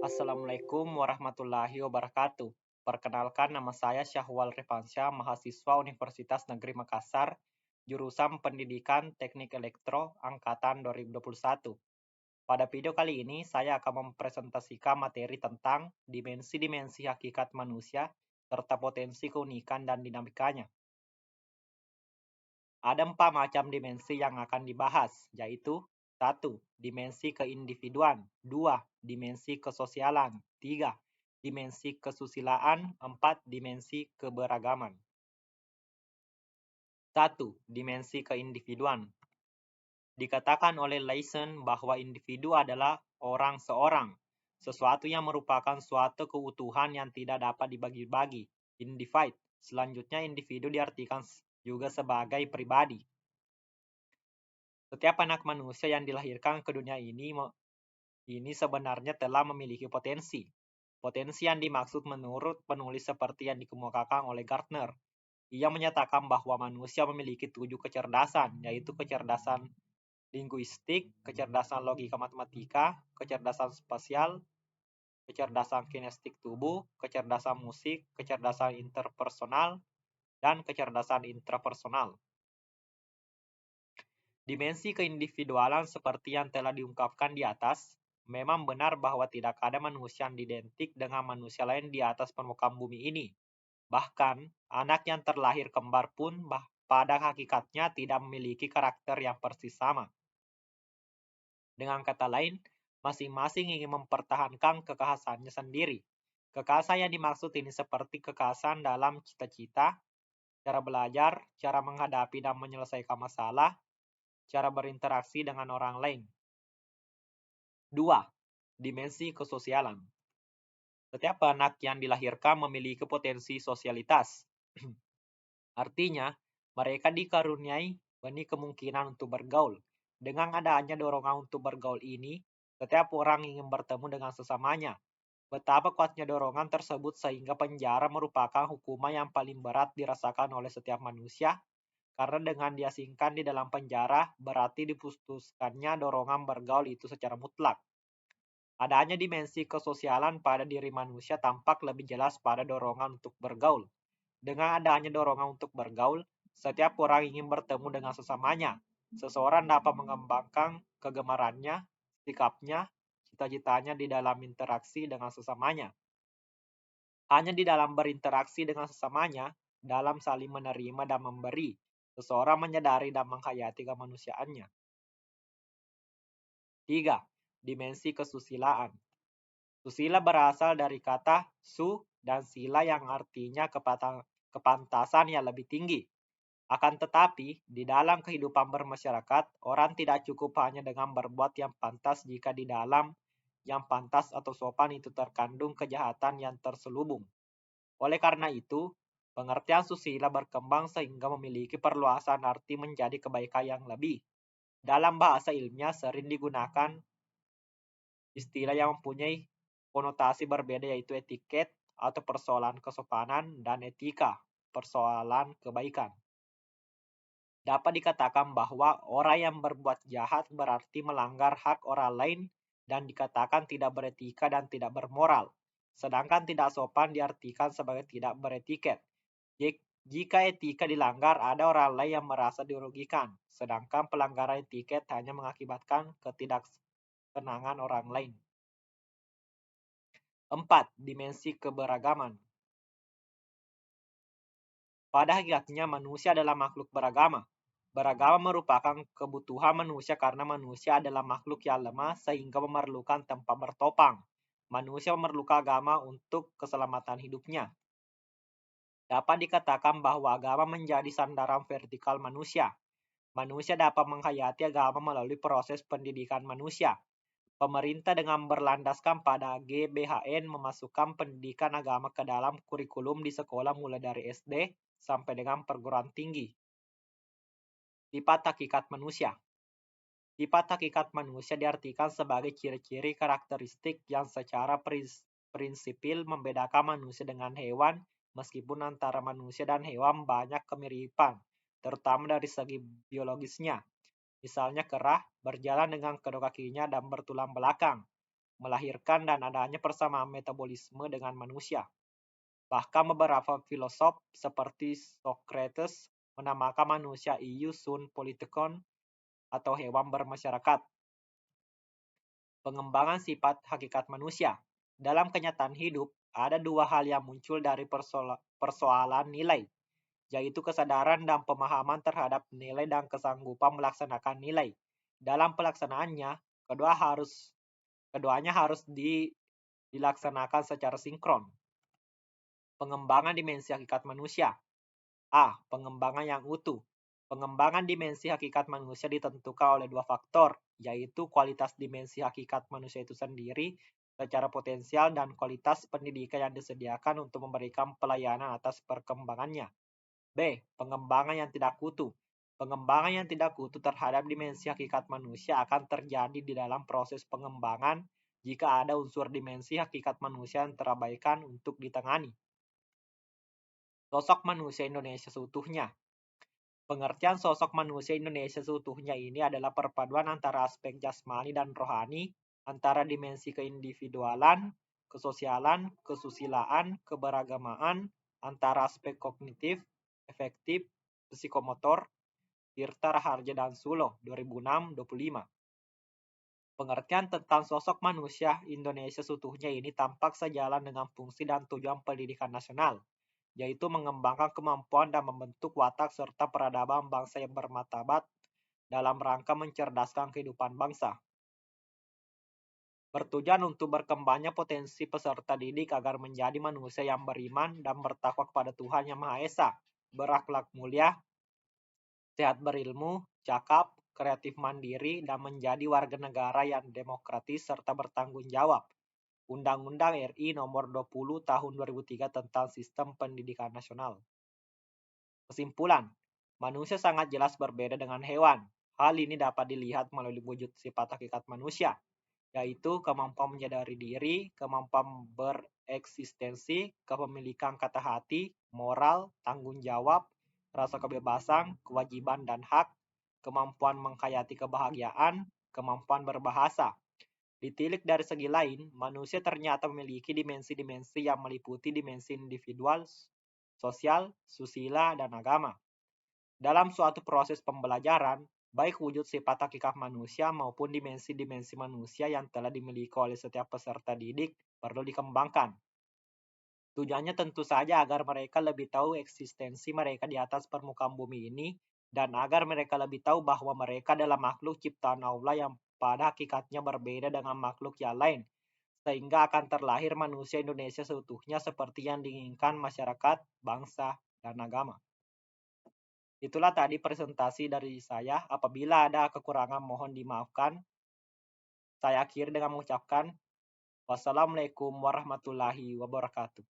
Assalamualaikum warahmatullahi wabarakatuh. Perkenalkan, nama saya Syahwal Revansyah, mahasiswa Universitas Negeri Makassar, jurusan Pendidikan Teknik Elektro, Angkatan 2021. Pada video kali ini, saya akan mempresentasikan materi tentang dimensi-dimensi hakikat manusia, serta potensi keunikan dan dinamikanya. Ada 4 macam dimensi yang akan dibahas, yaitu 1. Dimensi keindividuan, 2. Dimensi kesosialan, 3. Dimensi kesusilaan, 4. Dimensi keberagaman. 1. Dimensi keindividuan. Dikatakan oleh Leysen bahwa individu adalah orang seorang, sesuatu yang merupakan suatu keutuhan yang tidak dapat dibagi-bagi, individu. Selanjutnya, individu diartikan juga sebagai pribadi. Setiap anak manusia yang dilahirkan ke dunia ini sebenarnya telah memiliki potensi. Potensi yang dimaksud menurut penulis seperti yang dikemukakan oleh Gardner. Ia menyatakan bahwa manusia memiliki 7 kecerdasan, yaitu kecerdasan linguistik, kecerdasan logika matematika, kecerdasan spasial, kecerdasan kinestik tubuh, kecerdasan musik, kecerdasan interpersonal, dan kecerdasan intrapersonal. Dimensi keindividualan seperti yang telah diungkapkan di atas, memang benar bahwa tidak ada manusia yang identik dengan manusia lain di atas permukaan bumi ini. Bahkan, anak yang terlahir kembar pun pada hakikatnya tidak memiliki karakter yang persis sama. Dengan kata lain, masing-masing ingin mempertahankan kekhasannya sendiri. Kekhasan yang dimaksud ini seperti kekhasan dalam cita-cita, cara belajar, cara menghadapi dan menyelesaikan masalah, cara berinteraksi dengan orang lain. 2. Dimensi kesosialan. Setiap anak yang dilahirkan memiliki potensi sosialitas. Artinya, mereka dikaruniai benih kemungkinan untuk bergaul. Dengan adanya dorongan untuk bergaul ini, setiap orang ingin bertemu dengan sesamanya. Betapa kuatnya dorongan tersebut sehingga penjara merupakan hukuman yang paling berat dirasakan oleh setiap manusia, karena dengan diasingkan di dalam penjara berarti diputuskannya dorongan bergaul itu secara mutlak. Adanya dimensi kesosialan pada diri manusia tampak lebih jelas pada dorongan untuk bergaul. Dengan adanya dorongan untuk bergaul, setiap orang ingin bertemu dengan sesamanya. Seseorang dapat mengembangkan kegemarannya, sikapnya, cita-citanya di dalam interaksi dengan sesamanya. Hanya di dalam berinteraksi dengan sesamanya, dalam saling menerima dan memberi, seseorang menyadari dan menghayati kemanusiaannya. 3. Dimensi kesusilaan. Susila berasal dari kata su dan sila yang artinya kepantasan yang lebih tinggi. Akan tetapi, di dalam kehidupan bermasyarakat, orang tidak cukup hanya dengan berbuat yang pantas jika di dalam yang pantas atau sopan itu terkandung kejahatan yang terselubung. Oleh karena itu, pengertian susila berkembang sehingga memiliki perluasan arti menjadi kebaikan yang lebih. Dalam bahasa ilmiah sering digunakan istilah yang mempunyai konotasi berbeda, yaitu etiket atau persoalan kesopanan dan etika, persoalan kebaikan. Dapat dikatakan bahwa orang yang berbuat jahat berarti melanggar hak orang lain dan dikatakan tidak beretika dan tidak bermoral. Sedangkan tidak sopan diartikan sebagai tidak beretiket. Jika etika dilanggar, ada orang lain yang merasa dirugikan, sedangkan pelanggaran etiket hanya mengakibatkan ketidaksenangan orang lain. 4. Dimensi keberagaman. Pada hakikatnya manusia adalah makhluk beragama. Beragama merupakan kebutuhan manusia karena manusia adalah makhluk yang lemah sehingga memerlukan tempat bertopang. Manusia memerlukan agama untuk keselamatan hidupnya. Dapat dikatakan bahwa agama menjadi sandaran vertikal manusia. Manusia dapat menghayati agama melalui proses pendidikan manusia. Pemerintah dengan berlandaskan pada GBHN memasukkan pendidikan agama ke dalam kurikulum di sekolah mulai dari SD sampai dengan perguruan tinggi. Sifat hakikat manusia. Sifat hakikat manusia diartikan sebagai ciri-ciri karakteristik yang secara prinsipil membedakan manusia dengan hewan, meskipun antara manusia dan hewan banyak kemiripan, terutama dari segi biologisnya. Misalnya kerah, berjalan dengan kedua kakinya dan bertulang belakang. melahirkan dan adanya persamaan metabolisme dengan manusia. Bahkan beberapa filosof seperti Socrates menamakan manusia ius sunt politikon atau hewan bermasyarakat. Pengembangan sifat hakikat manusia. Dalam kenyataan hidup, ada dua hal yang muncul dari persoalan nilai, yaitu kesadaran dan pemahaman terhadap nilai dan kesanggupan melaksanakan nilai. Dalam pelaksanaannya, keduanya harus dilaksanakan secara sinkron. Pengembangan dimensi hakikat manusia. A. Pengembangan yang utuh. Pengembangan dimensi hakikat manusia ditentukan oleh dua faktor, yaitu kualitas dimensi hakikat manusia itu sendiri secara potensial dan kualitas pendidikan yang disediakan untuk memberikan pelayanan atas perkembangannya. B. Pengembangan yang tidak utuh. Pengembangan yang tidak utuh terhadap dimensi hakikat manusia akan terjadi di dalam proses pengembangan jika ada unsur dimensi hakikat manusia yang terabaikan untuk ditangani. Sosok manusia Indonesia seutuhnya. Pengertian sosok manusia Indonesia seutuhnya ini adalah perpaduan antara aspek jasmani dan rohani, antara dimensi keindividualan, kesosialan, kesusilaan, keberagamaan, antara aspek kognitif, efektif, psikomotor, Tirta Raharja dan Sulo, 2006-25. Pengertian tentang sosok manusia Indonesia seutuhnya ini tampak sejalan dengan fungsi dan tujuan pendidikan nasional, yaitu mengembangkan kemampuan dan membentuk watak serta peradaban bangsa yang bermartabat dalam rangka mencerdaskan kehidupan bangsa. Bertujuan untuk berkembangnya potensi peserta didik agar menjadi manusia yang beriman dan bertakwa kepada Tuhan Yang Maha Esa, berakhlak mulia, sehat berilmu, cakap, kreatif mandiri, dan menjadi warga negara yang demokratis serta bertanggung jawab. Undang-Undang RI Nomor 20 Tahun 2003 tentang Sistem Pendidikan Nasional. Kesimpulan, manusia sangat jelas berbeda dengan hewan. Hal ini dapat dilihat melalui wujud sifat hakikat manusia, yaitu kemampuan menyadari diri, kemampuan bereksistensi, kepemilikan kata hati, moral, tanggung jawab, rasa kebebasan, kewajiban dan hak, kemampuan menghayati kebahagiaan, kemampuan berbahasa. Ditilik dari segi lain, manusia ternyata memiliki dimensi-dimensi yang meliputi dimensi individual, sosial, susila, dan agama. Dalam suatu proses pembelajaran, baik wujud sifat hakikat manusia maupun dimensi-dimensi manusia yang telah dimiliki oleh setiap peserta didik perlu dikembangkan. Tujuannya tentu saja agar mereka lebih tahu eksistensi mereka di atas permukaan bumi ini dan agar mereka lebih tahu bahwa mereka adalah makhluk ciptaan Allah yang pada hakikatnya berbeda dengan makhluk yang lain, sehingga akan terlahir manusia Indonesia seutuhnya seperti yang diinginkan masyarakat, bangsa, dan agama. Itulah tadi presentasi dari saya. Apabila ada kekurangan mohon dimaafkan. Saya akhiri dengan mengucapkan wassalamualaikum warahmatullahi wabarakatuh.